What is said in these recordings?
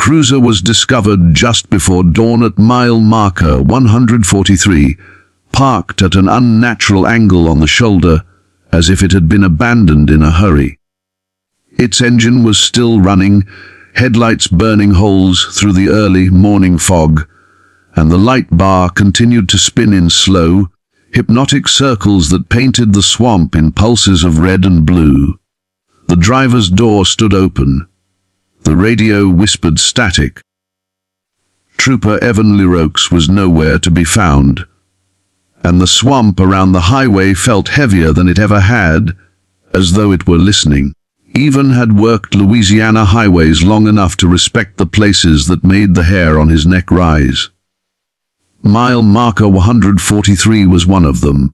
cruiser was discovered just before dawn at mile marker 143, parked at an unnatural angle on the shoulder, as if it had been abandoned in a hurry. Its engine was still running, headlights burning holes through the early morning fog, and the light bar continued to spin in slow, hypnotic circles that painted the swamp in pulses of red and blue. The driver's door stood open. The radio whispered static. Trooper Evan Leroux was nowhere to be found, and the swamp around the highway felt heavier than it ever had, as though it were listening. Evan had worked Louisiana highways long enough to respect the places that made the hair on his neck rise. Mile marker 143 was one of them.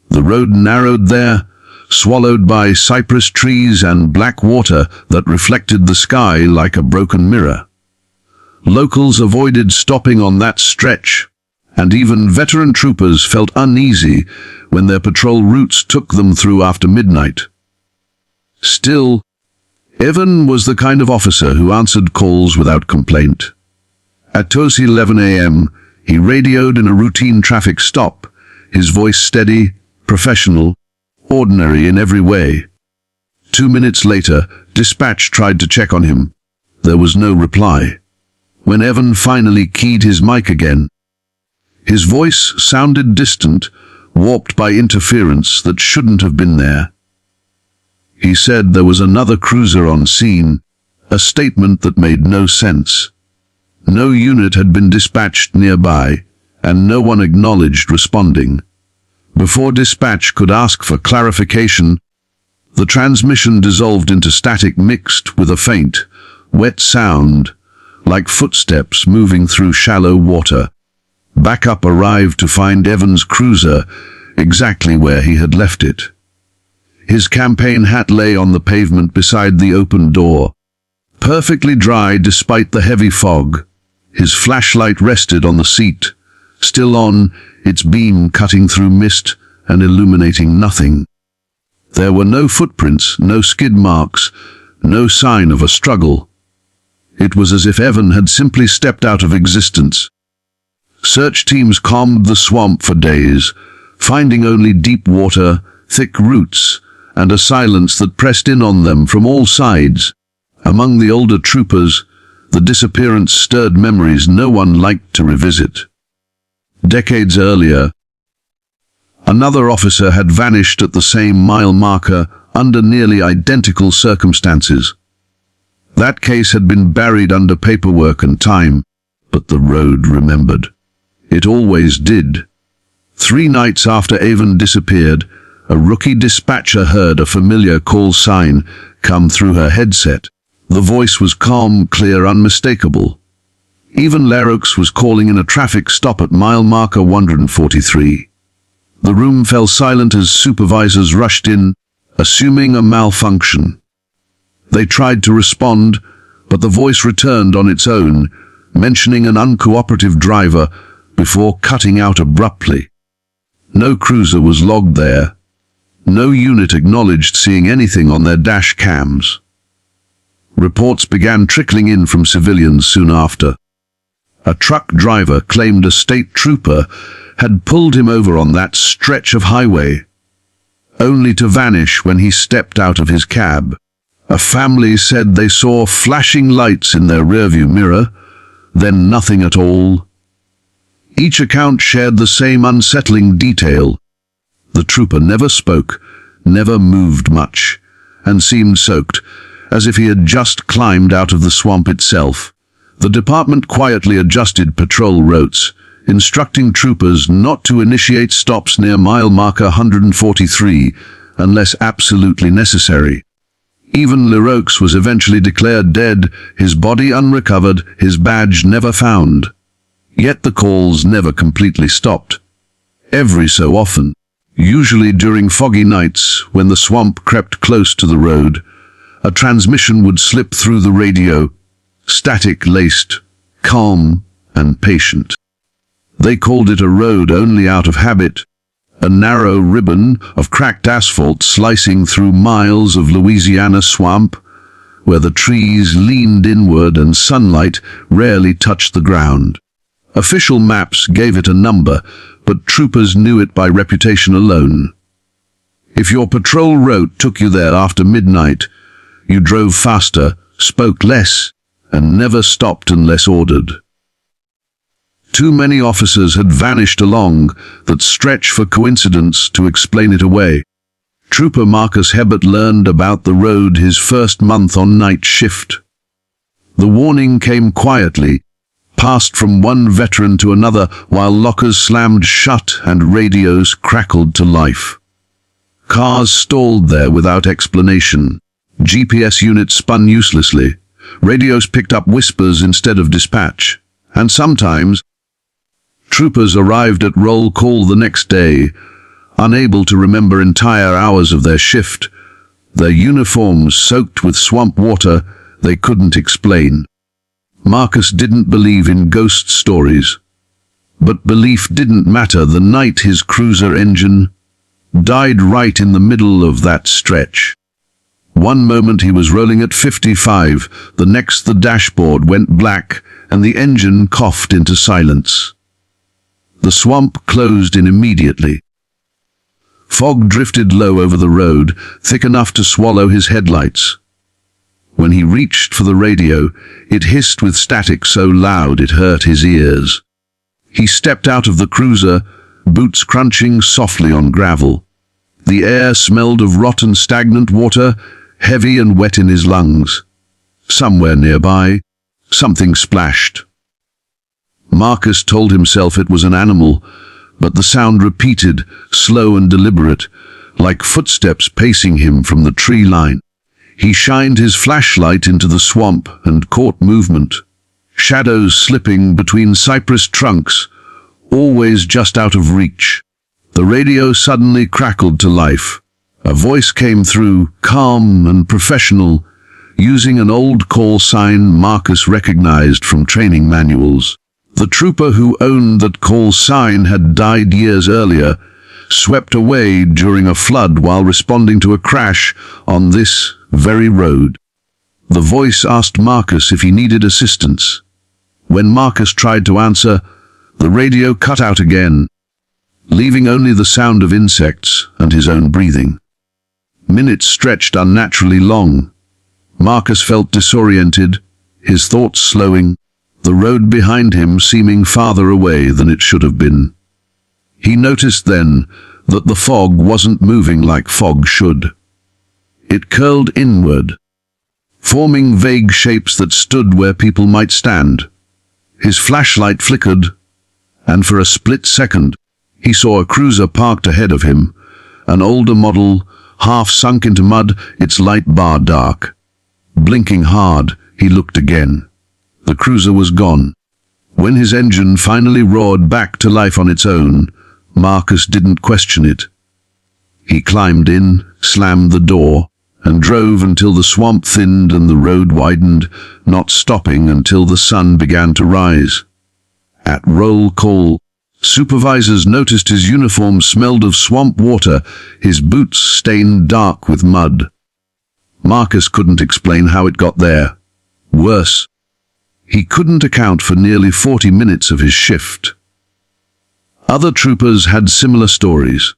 The road narrowed there, swallowed by cypress trees and black water that reflected the sky like a broken mirror. Locals avoided stopping on that stretch, and even veteran troopers felt uneasy when their patrol routes took them through after midnight. Still, Evan was the kind of officer who answered calls without complaint. At 2:11 a.m., he radioed in a routine traffic stop, his voice steady, professional, ordinary in every way. 2 minutes later, dispatch tried to check on him. There was no reply. When Evan finally keyed his mic again, his voice sounded distant, warped by interference that shouldn't have been there. He said there was another cruiser on scene, a statement that made no sense. No unit had been dispatched nearby, and no one acknowledged responding. Before dispatch could ask for clarification, the transmission dissolved into static mixed with a faint, wet sound, like footsteps moving through shallow water. Backup arrived to find Evan's cruiser exactly where he had left it. His campaign hat lay on the pavement beside the open door, perfectly dry despite the heavy fog. His flashlight rested on the seat, still on, its beam cutting through mist and illuminating nothing. There were no footprints, no skid marks, no sign of a struggle. It was as if Evan had simply stepped out of existence. Search teams combed the swamp for days, finding only deep water, thick roots, and a silence that pressed in on them from all sides. Among the older troopers, the disappearance stirred memories no one liked to revisit. Decades earlier, another officer had vanished at the same mile marker under nearly identical circumstances. That case had been buried under paperwork and time, but the road remembered. It always did. 3 nights after Evan disappeared, a rookie dispatcher heard a familiar call sign come through her headset. The voice was calm, clear, unmistakable. Even Leroux was calling in a traffic stop at mile marker 143. The room fell silent as supervisors rushed in, assuming a malfunction. They tried to respond, but the voice returned on its own, mentioning an uncooperative driver before cutting out abruptly. No cruiser was logged there. No unit acknowledged seeing anything on their dash cams. Reports began trickling in from civilians soon after. A truck driver claimed a state trooper had pulled him over on that stretch of highway, only to vanish when he stepped out of his cab. A family said they saw flashing lights in their rearview mirror, then nothing at all. Each account shared the same unsettling detail. The trooper never spoke, never moved much, and seemed soaked, as if he had just climbed out of the swamp itself. The department quietly adjusted patrol routes, instructing troopers not to initiate stops near mile marker 143 unless absolutely necessary. Even Leroux was eventually declared dead, his body unrecovered, his badge never found. Yet the calls never completely stopped. Every so often, usually during foggy nights when the swamp crept close to the road, a transmission would slip through the radio, static-laced, calm and patient. They called it a road only out of habit, a narrow ribbon of cracked asphalt slicing through miles of Louisiana swamp, where the trees leaned inward and sunlight rarely touched the ground. Official maps gave it a number, but troopers knew it by reputation alone. If your patrol route took you there after midnight, you drove faster, spoke less, and never stopped unless ordered. Too many officers had vanished along that stretch for coincidence to explain it away. Trooper Marcus Hebert learned about the road his first month on night shift. The warning came quietly, passed from one veteran to another while lockers slammed shut and radios crackled to life. Cars stalled there without explanation. GPS units spun uselessly. Radios picked up whispers instead of dispatch. And sometimes, troopers arrived at roll call the next day, unable to remember entire hours of their shift, their uniforms soaked with swamp water they couldn't explain. Marcus didn't believe in ghost stories, but belief didn't matter the night his cruiser engine died right in the middle of that stretch. One moment he was rolling at 55, the next the dashboard went black and the engine coughed into silence. The swamp closed in immediately. Fog drifted low over the road, thick enough to swallow his headlights. When he reached for the radio, it hissed with static so loud it hurt his ears. He stepped out of the cruiser, boots crunching softly on gravel. The air smelled of rotten stagnant water, heavy and wet in his lungs. Somewhere nearby, something splashed. Marcus told himself it was an animal, but the sound repeated, slow and deliberate, like footsteps pacing him from the tree line. He shined his flashlight into the swamp and caught movement. Shadows slipping between cypress trunks, always just out of reach. The radio suddenly crackled to life. A voice came through, calm and professional, using an old call sign Marcus recognized from training manuals. The trooper who owned that call sign had died years earlier, swept away during a flood while responding to a crash on this very road. The voice asked Marcus if he needed assistance. When Marcus tried to answer, the radio cut out again, leaving only the sound of insects and his own breathing. Minutes stretched unnaturally long. Marcus felt disoriented, his thoughts slowing, the road behind him seeming farther away than it should have been. He noticed then that the fog wasn't moving like fog should. It curled inward, forming vague shapes that stood where people might stand. His flashlight flickered, and for a split second, he saw a cruiser parked ahead of him, an older model, half sunk into mud, its light bar dark. Blinking hard, he looked again. The cruiser was gone. When his engine finally roared back to life on its own, Marcus didn't question it. He climbed in, slammed the door, and drove until the swamp thinned and the road widened, not stopping until the sun began to rise. At roll call, supervisors noticed his uniform smelled of swamp water, his boots stained dark with mud. Marcus couldn't explain how it got there. Worse, he couldn't account for nearly 40 minutes of his shift. Other troopers had similar stories.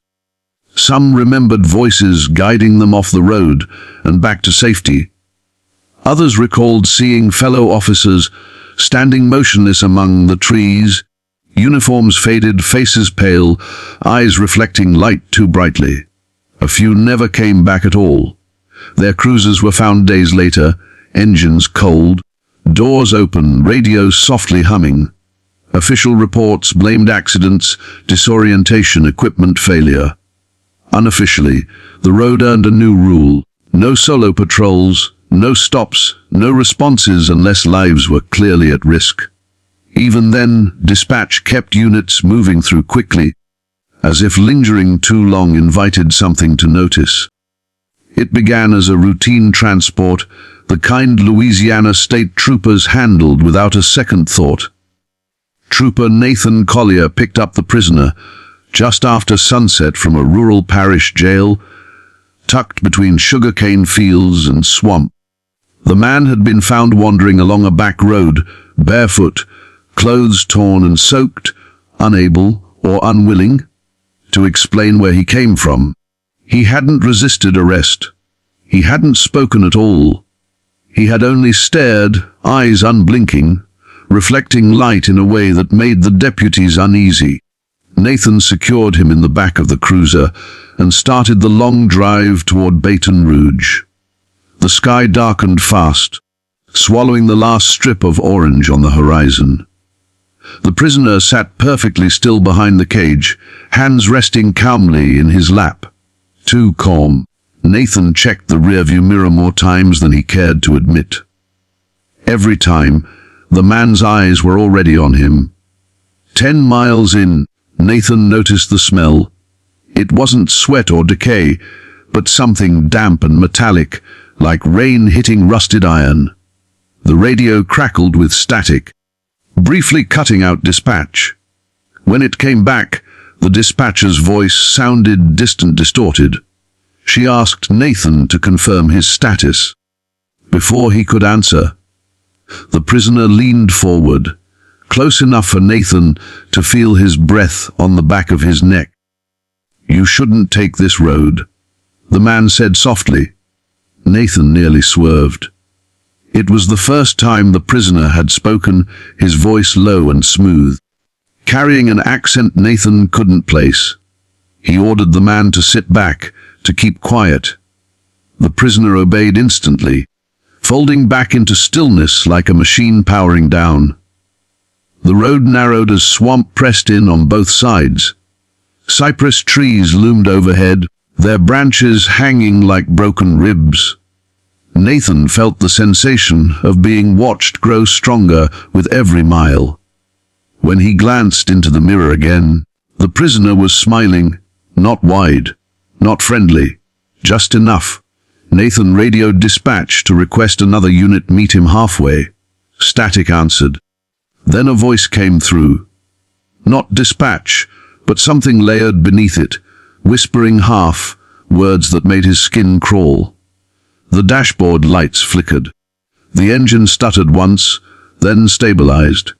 Some remembered voices guiding them off the road and back to safety. Others recalled seeing fellow officers standing motionless among the trees, uniforms faded, faces pale, eyes reflecting light too brightly. A few never came back at all. Their cruisers were found days later, engines cold, doors open, radios softly humming. Official reports blamed accidents, disorientation, equipment failure. Unofficially, the road earned a new rule: no solo patrols, no stops, no responses unless lives were clearly at risk. Even then, dispatch kept units moving through quickly, as if lingering too long invited something to notice. It began as a routine transport, the kind Louisiana state troopers handled without a second thought. Trooper Nathan Collier picked up the prisoner just after sunset from a rural parish jail, tucked between sugarcane fields and swamp. The man had been found wandering along a back road, barefoot, clothes torn and soaked, unable or unwilling to explain where he came from. He hadn't resisted arrest. He hadn't spoken at all. He had only stared, eyes unblinking, reflecting light in a way that made the deputies uneasy. Nathan secured him in the back of the cruiser and started the long drive toward Baton Rouge. The sky darkened fast, swallowing the last strip of orange on the horizon. The prisoner sat perfectly still behind the cage, hands resting calmly in his lap. Too calm. Nathan checked the rearview mirror more times than he cared to admit. Every time, the man's eyes were already on him. 10 miles in, Nathan noticed the smell. It wasn't sweat or decay, but something damp and metallic, like rain hitting rusted iron. The radio crackled with static, briefly cutting out dispatch. When it came back, the dispatcher's voice sounded distant, distorted. She asked Nathan to confirm his status. Before he could answer, the prisoner leaned forward, close enough for Nathan to feel his breath on the back of his neck. "You shouldn't take this road," the man said softly. Nathan nearly swerved. It was the first time the prisoner had spoken, his voice low and smooth, carrying an accent Nathan couldn't place. He ordered the man to sit back, to keep quiet. The prisoner obeyed instantly, folding back into stillness like a machine powering down. The road narrowed as swamp pressed in on both sides. Cypress trees loomed overhead, their branches hanging like broken ribs. Nathan felt the sensation of being watched grow stronger with every mile. When he glanced into the mirror again, the prisoner was smiling, not wide, not friendly, just enough. Nathan radioed dispatch to request another unit meet him halfway. Static answered. Then a voice came through. Not dispatch, but something layered beneath it, whispering half, words that made his skin crawl. The dashboard lights flickered. The engine stuttered once, then stabilized.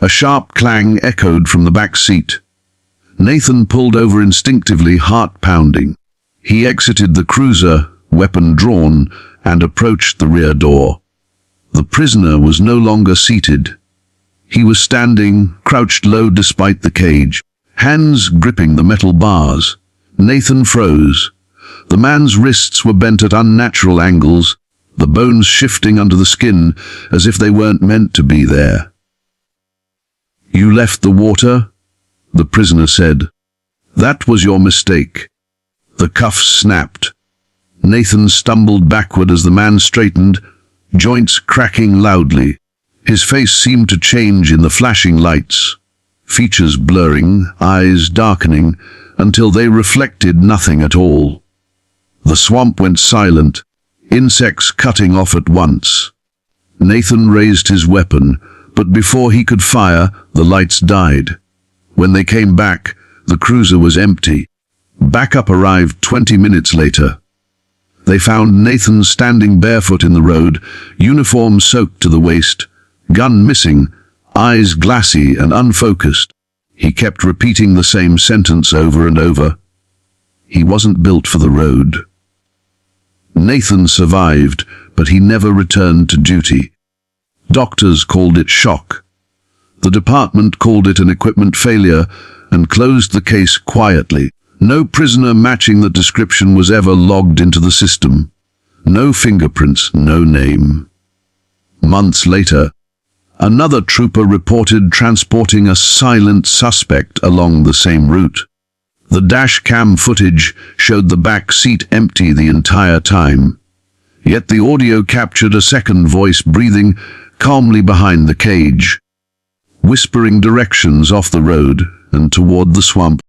A sharp clang echoed from the back seat. Nathan pulled over instinctively, heart pounding. He exited the cruiser, weapon drawn, and approached the rear door. The prisoner was no longer seated. He was standing, crouched low despite the cage, hands gripping the metal bars. Nathan froze. The man's wrists were bent at unnatural angles, the bones shifting under the skin as if they weren't meant to be there. "You left the water?" the prisoner said. "That was your mistake." The cuffs snapped. Nathan stumbled backward as the man straightened, joints cracking loudly. His face seemed to change in the flashing lights, features blurring, eyes darkening, until they reflected nothing at all. The swamp went silent, insects cutting off at once. Nathan raised his weapon, but before he could fire, the lights died. When they came back, the cruiser was empty. Backup arrived 20 minutes later. They found Nathan standing barefoot in the road, uniform soaked to the waist, gun missing, eyes glassy and unfocused. He kept repeating the same sentence over and over. He wasn't built for the road. Nathan survived, but he never returned to duty. Doctors called it shock. The department called it an equipment failure and closed the case quietly. No prisoner matching the description was ever logged into the system. No fingerprints, no name. Months later, another trooper reported transporting a silent suspect along the same route. The dash cam footage showed the back seat empty the entire time. Yet the audio captured a second voice breathing calmly behind the cage, whispering directions off the road and toward the swamp.